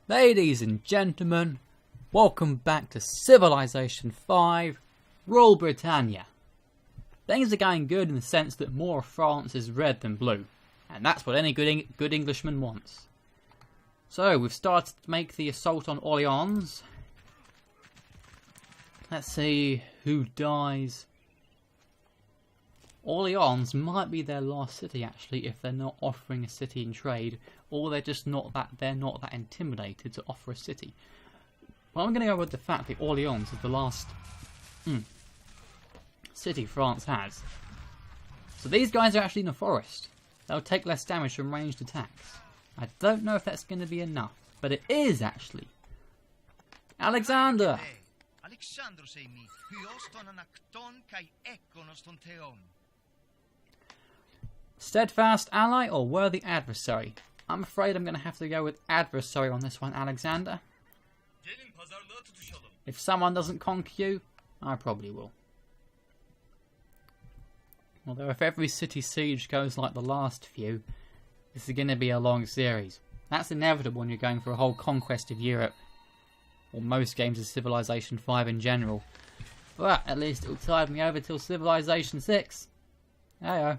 Ladies and gentlemen, welcome back to Civilization 5, Rule Britannia. Things are going good in the sense that more of France is red than blue, and that's what any good Englishman wants. So, we've started to make the assault on Orleans. Let's see who dies. Orleans might be their last city actually if they're not offering a city in trade, or they're just not that intimidated to offer a city. Well, I'm going to go with the fact that Orleans is the last city France has. So these guys are actually in the forest. They'll take less damage from ranged attacks. I don't know if that's going to be enough, but it is actually. Alexander! Steadfast ally or worthy adversary? I'm afraid I'm going to have to go with adversary on this one, Alexander. If someone doesn't conquer you, I probably will. Although if every city siege goes like the last few, this is going to be a long series. That's inevitable when you're going for a whole conquest of Europe. Or most games of Civilization 5 in general. But at least it'll tide me over till Civilization 6. Hey-oh.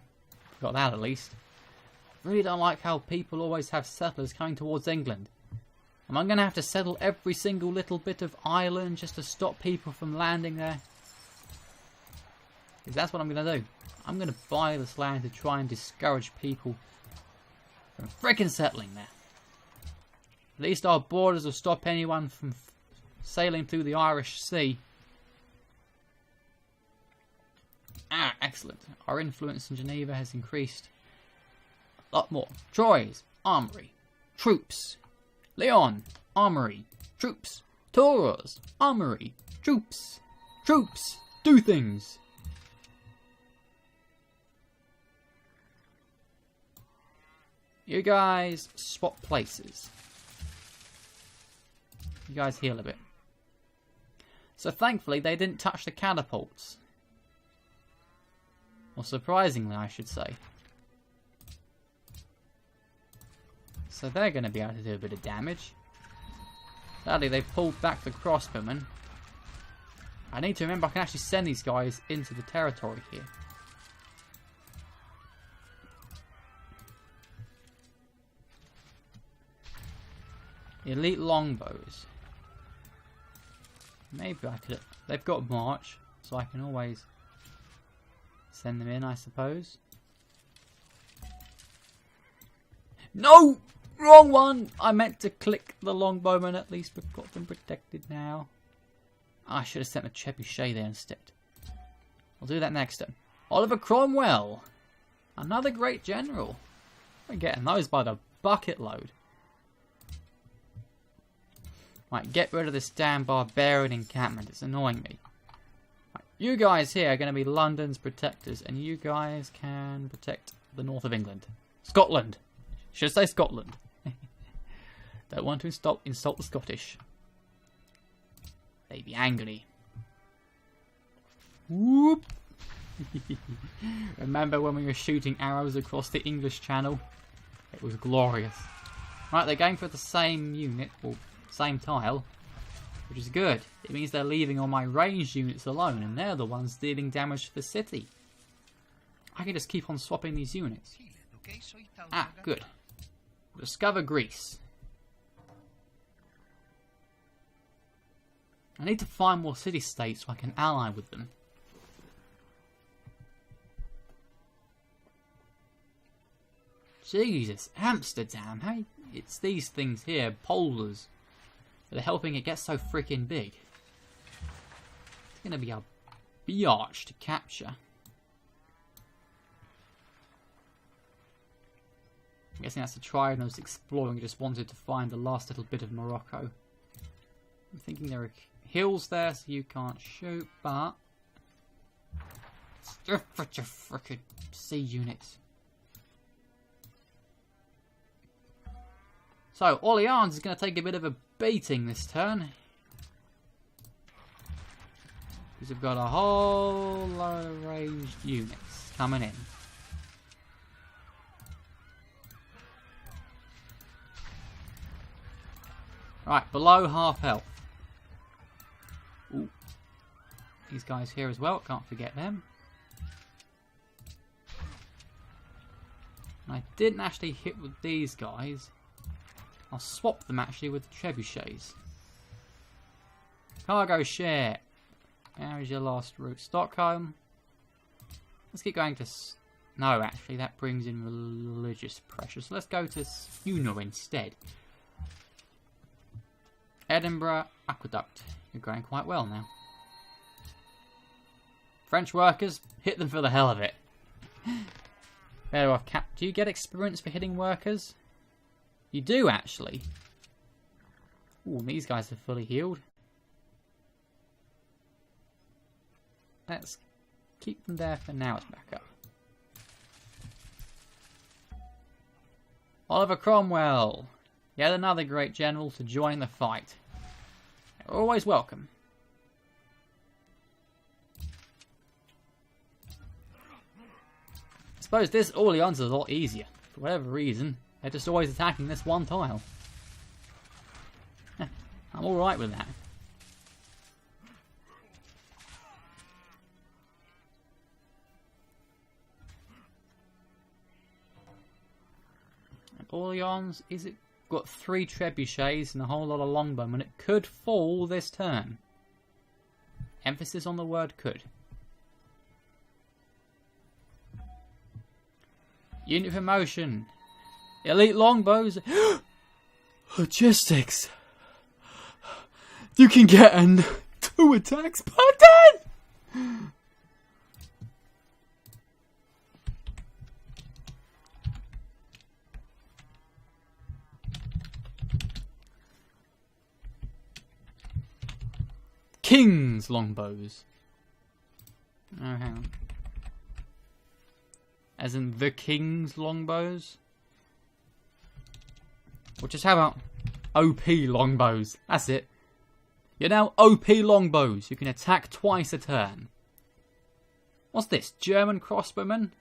Got that at least. I really don't like how people always have settlers coming towards England. Am I going to have to settle every single little bit of island just to stop people from landing there? Because that's what I'm going to do. I'm going to buy this land to try and discourage people from frickin' settling there. At least our borders will stop anyone from sailing through the Irish Sea. Ah, excellent. Our influence in Geneva has increased a lot more. Troyes, armory, troops. Lyon, armory, troops. Tours, armory, troops. Troops, do things. You guys swap places. You guys heal a bit. So thankfully they didn't touch the catapults. Or surprisingly, I should say. So they're going to be able to do a bit of damage. Sadly, they've pulled back the crossbowmen. I need to remember I can actually send these guys into the territory here. Elite longbows. Maybe I could... They've got march, so I can always send them in, I suppose. No! Wrong one! I meant to click the longbowman, at least we've got them protected now. I should have sent a trebuchet there instead. I'll do that next time. Oliver Cromwell! Another great general. We're getting those by the bucket load. Right, get rid of this damn barbarian encampment. It's annoying me. Right, you guys here are going to be London's protectors, and you guys can protect the north of England. Scotland. Should say Scotland. Don't want to insult the Scottish. They'd be angry. Whoop. Remember when we were shooting arrows across the English Channel? It was glorious. Right, they're going for the same unit, or same tile, which is good. It means they're leaving all my ranged units alone, and they're the ones dealing damage to the city. I can just keep on swapping these units. Ah, good. Discover Greece. I need to find more city-states so I can ally with them. Jesus, Amsterdam, hey? It's these things here, polders, that are helping it get so freaking big. It's going to be a biatch to capture. I'm guessing that's a try those exploring who just wanted to find the last little bit of Morocco. I'm thinking there are hills there so you can't shoot, but it's just such a frickin' sea units. So, Orleans is going to take a bit of a beating this turn. Because we've got a whole load of ranged units coming in. Right, below half health. Ooh. These guys here as well, can't forget them. And I didn't actually hit with these guys. I'll swap them actually with the trebuchets. Cargo share. There is your last route. Stockholm. Let's keep going to... No, actually, that brings in religious pressure. So let's go to Skuna instead. Edinburgh Aqueduct. You're going quite well now. French workers, hit them for the hell of it. Better off cap. Do you get experience for hitting workers? You do, actually. Ooh, these guys are fully healed. Let's keep them there for now as backup. Oliver Cromwell. Yet another great general to join the fight. You're always welcome. I suppose this Orleans is a lot easier. For whatever reason, they're just always attacking this one tile. I'm alright with that. And Orleans, is it got 3 trebuchets and a whole lot of longbowmen? It could fall this turn. Emphasis on the word could. Unit promotion. Elite longbows. Logistics. You can get 2 attacks per turn. King's longbows. Oh, hang on. As in the King's longbows? Or just how about OP longbows? That's it. You're now OP longbows. You can attack twice a turn. What's this? German crossbowmen?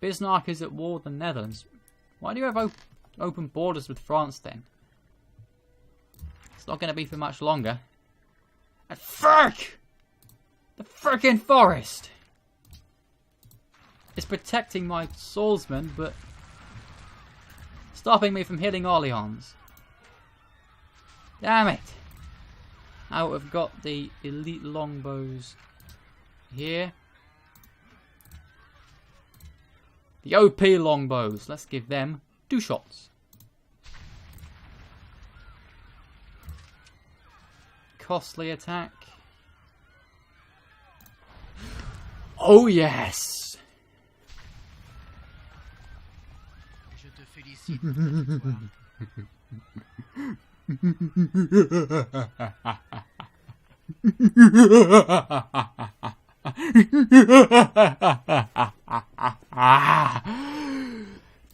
Bismarck is at war with the Netherlands. Why do you have open borders with France then? It's not going to be for much longer. And fuck! The frickin' forest! It's protecting my swordsmen, but stopping me from hitting Orleans. Damn it! Now we've got the elite longbows here. The OP longbows. Let's give them 2 shots. Costly attack. Oh yes! Je te félicite pour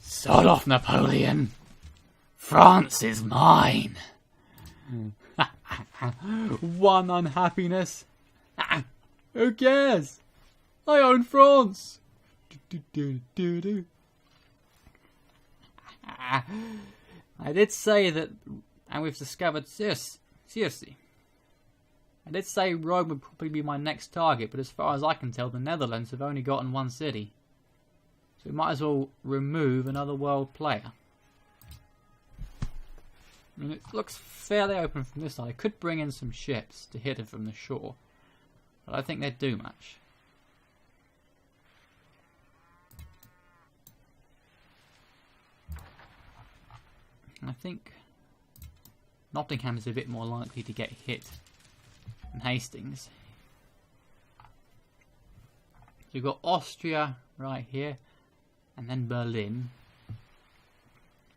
Sod off, Napoleon. France is mine. One unhappiness. Who cares? I own France. I did say that, and we've discovered seriously. I did say Rome would probably be my next target, but as far as I can tell, the Netherlands have only gotten 1 city. So we might as well remove another world player. I mean, it looks fairly open from this side. I could bring in some ships to hit it from the shore, but I don't think they'd do much. I think Nottingham is a bit more likely to get hit than Hastings. So you've got Austria right here, and then Berlin,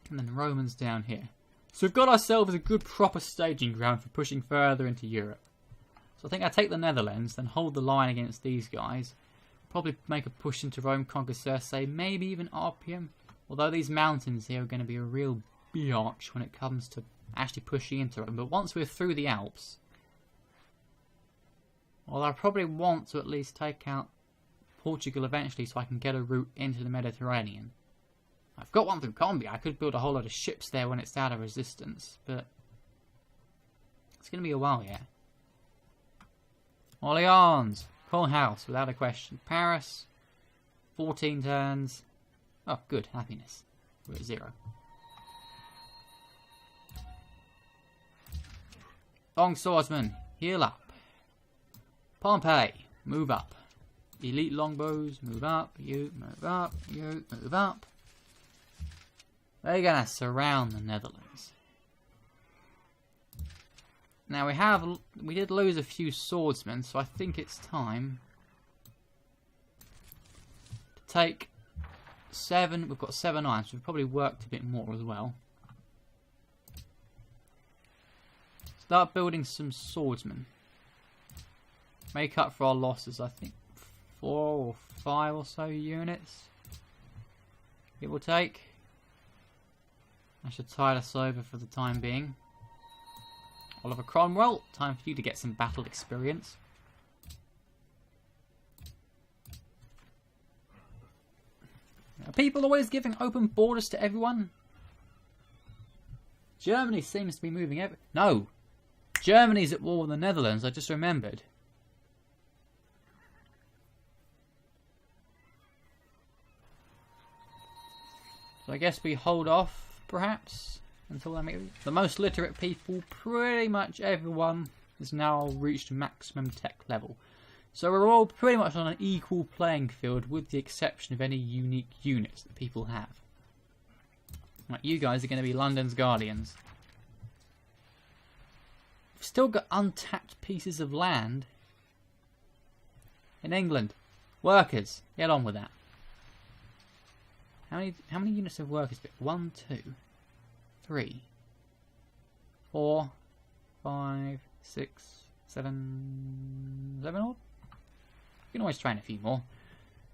and then Romans down here. So we've got ourselves a good proper staging ground for pushing further into Europe. So I think I take the Netherlands, then hold the line against these guys. Probably make a push into Rome, conquer Circe, maybe even Arpium. Although these mountains here are going to be a real biatch when it comes to actually pushing into Rome. But once we're through the Alps, well, I probably want to at least take out Portugal eventually so I can get a route into the Mediterranean. I've got one through combi. I could build a whole lot of ships there when it's out of resistance, but it's going to be a while yet. Orleans, Court House, without a question. Paris, 14 turns. Oh, good, happiness. We're at 0. Long Swordsman, heal up. Pompeii, move up. Elite Longbows, move up. You, move up. You, move up. They're going to surround the Netherlands. Now we did lose a few swordsmen, so I think it's time to take 7. We've got 7 irons, so we've probably worked a bit more as well. Start building some swordsmen. Make up for our losses, I think 4 or 5 or so units. It will take. I should tide us over for the time being. Oliver Cromwell, time for you to get some battle experience. Are people always giving open borders to everyone? Germany seems to be moving over. No! Germany's at war with the Netherlands, I just remembered. So I guess we hold off, perhaps, until they make the most literate people. Pretty much everyone has now reached maximum tech level. So we're all pretty much on an equal playing field with the exception of any unique units that people have. Like you guys are going to be London's Guardians. We've still got untapped pieces of land in England. Workers, get on with that. How many units of workers? 1, 2, 3, 4, 5, 6, 7, 7 odd? You can always train a few more.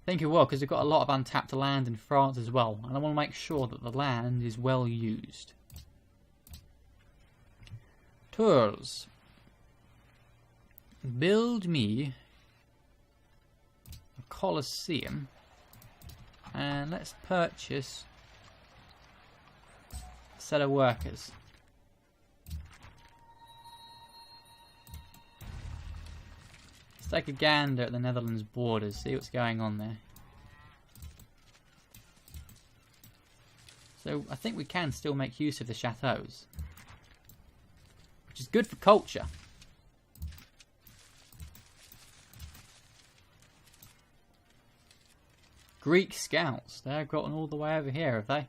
Think you will, because we've got a lot of untapped land in France as well, and I want to make sure that the land is well used. Tours. Build me a Colosseum, and let's purchase a set of workers. Let's take a gander at the Netherlands borders, see what's going on there. So I think we can still make use of the chateaus, which is good for culture. Greek scouts, they've gotten all the way over here, have they?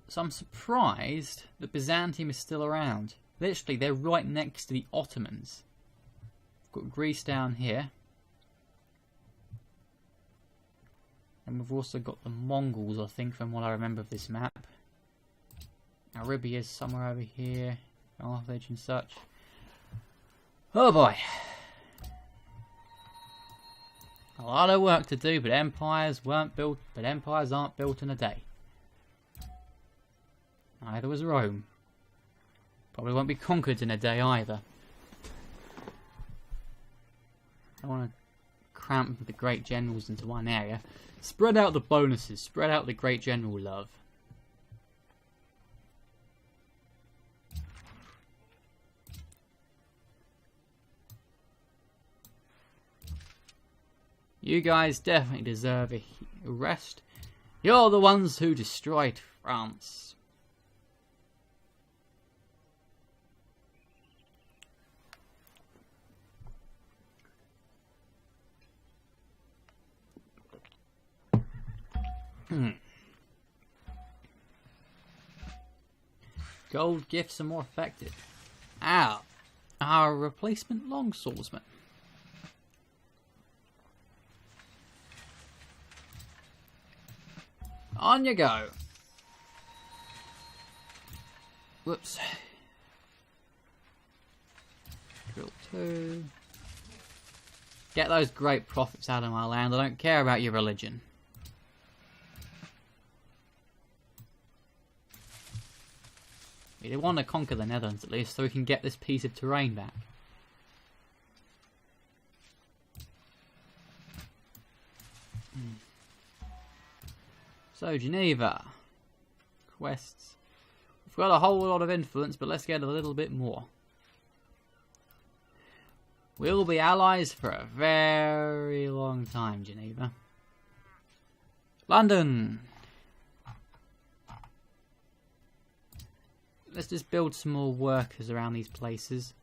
So I'm surprised that Byzantium is still around. Literally, they're right next to the Ottomans. We've got Greece down here. And we've also got the Mongols, I think, from what I remember of this map. Arabia is somewhere over here. Carthage and such. Oh boy. A lot of work to do, but empires aren't built in a day. Neither was Rome. Probably won't be conquered in a day either. I want to cramp the great generals into one area. Spread out the bonuses. Spread out the great general love. You guys definitely deserve a rest. You're the ones who destroyed France. Gold gifts are more effective. Ow. Our replacement longswordsman. On you go. Whoops. Drill 2. Get those great profits out of my land. I don't care about your religion. We want to conquer the Netherlands at least, so we can get this piece of terrain back. So, Geneva. Quests. We've got a whole lot of influence, but let's get a little bit more. We'll be allies for a very long time, Geneva. London. Let's just build some more workers around these places.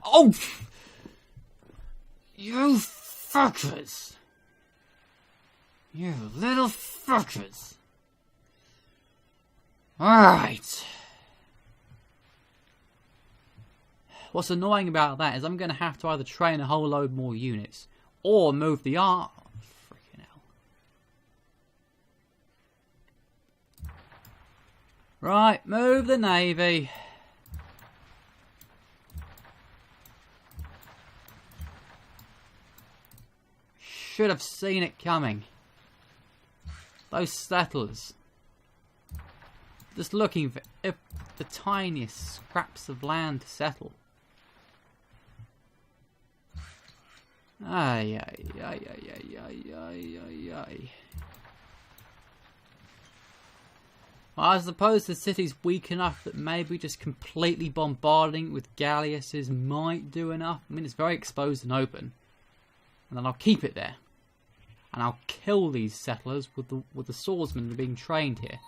Oh! You fuckers! You little fuckers! Alright! What's annoying about that is I'm going to have to either train a whole load more units or move the art. Oh, freaking hell. Right, move the navy. Should have seen it coming. Those settlers. Just looking for the tiniest scraps of land to settle. Ay, ay, ay, ay, ay, ay, ay, ay, ay. Well, I suppose the city's weak enough that maybe just completely bombarding it with galleasses might do enough. I mean, it's very exposed and open. And then I'll keep it there. And I'll kill these settlers with the swordsmen that are being trained here.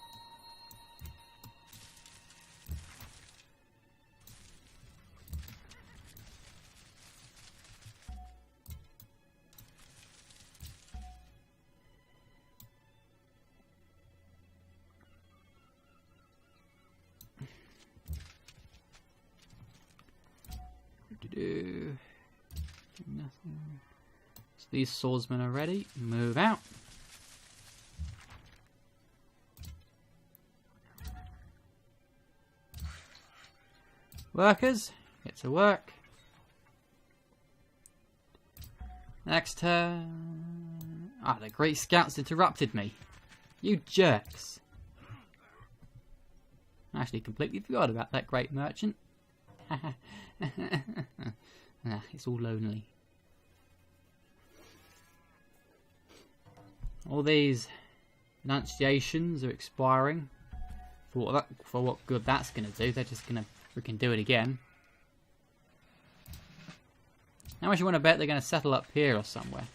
Nothing. So these swordsmen are ready. Move out. Workers, get to work. Next turn. Ah, the great scouts interrupted me. You jerks. I actually completely forgot about that great merchant. It's all lonely. All these enunciations are expiring. For what good that's going to do. They're just going to freaking do it again. How much you want to bet they're going to settle up here or somewhere?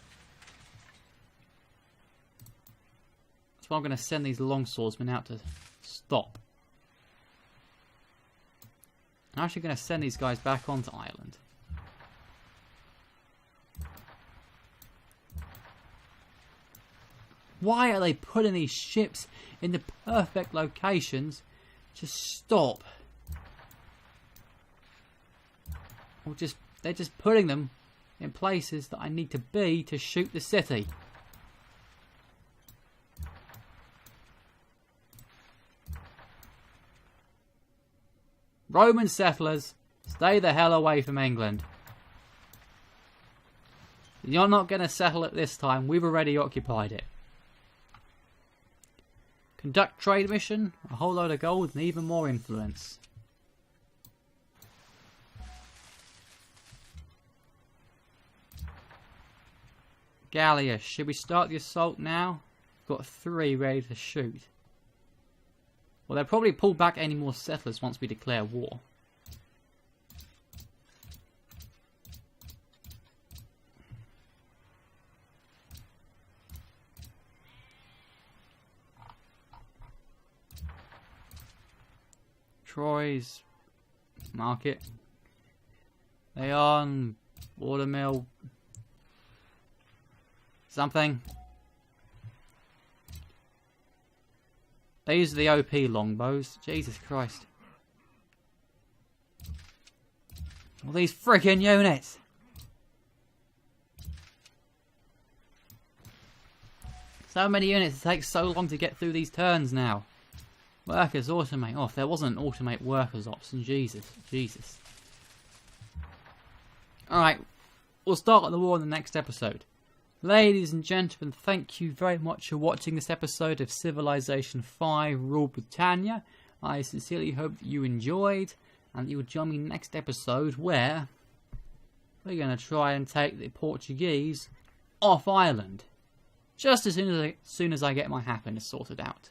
That's why I'm going to send these longswordsmen out to stop. I'm actually going to send these guys back onto Ireland. Why are they putting these ships in the perfect locations to stop? Or they're just putting them in places that I need to be to shoot the city. Roman settlers, stay the hell away from England. You're not going to settle it this time. We've already occupied it. Conduct trade mission, a whole load of gold and even more influence. Gallia, should we start the assault now? We've got 3 ready to shoot. Well, they'll probably pull back any more settlers once we declare war. Troy's market. They on watermill. Something. These are the OP longbows. Jesus Christ. All these freaking units. So many units. It takes so long to get through these turns now. Workers, automate. Oh, if there wasn't an automate workers option, Jesus. Alright, we'll start on the war in the next episode. Ladies and gentlemen, thank you very much for watching this episode of Civilization 5 Rule Britannia. I sincerely hope that you enjoyed, and you'll join me next episode where we're going to try and take the Portuguese off island. Just as soon as I get my happiness sorted out.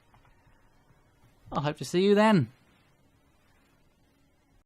I hope to see you then.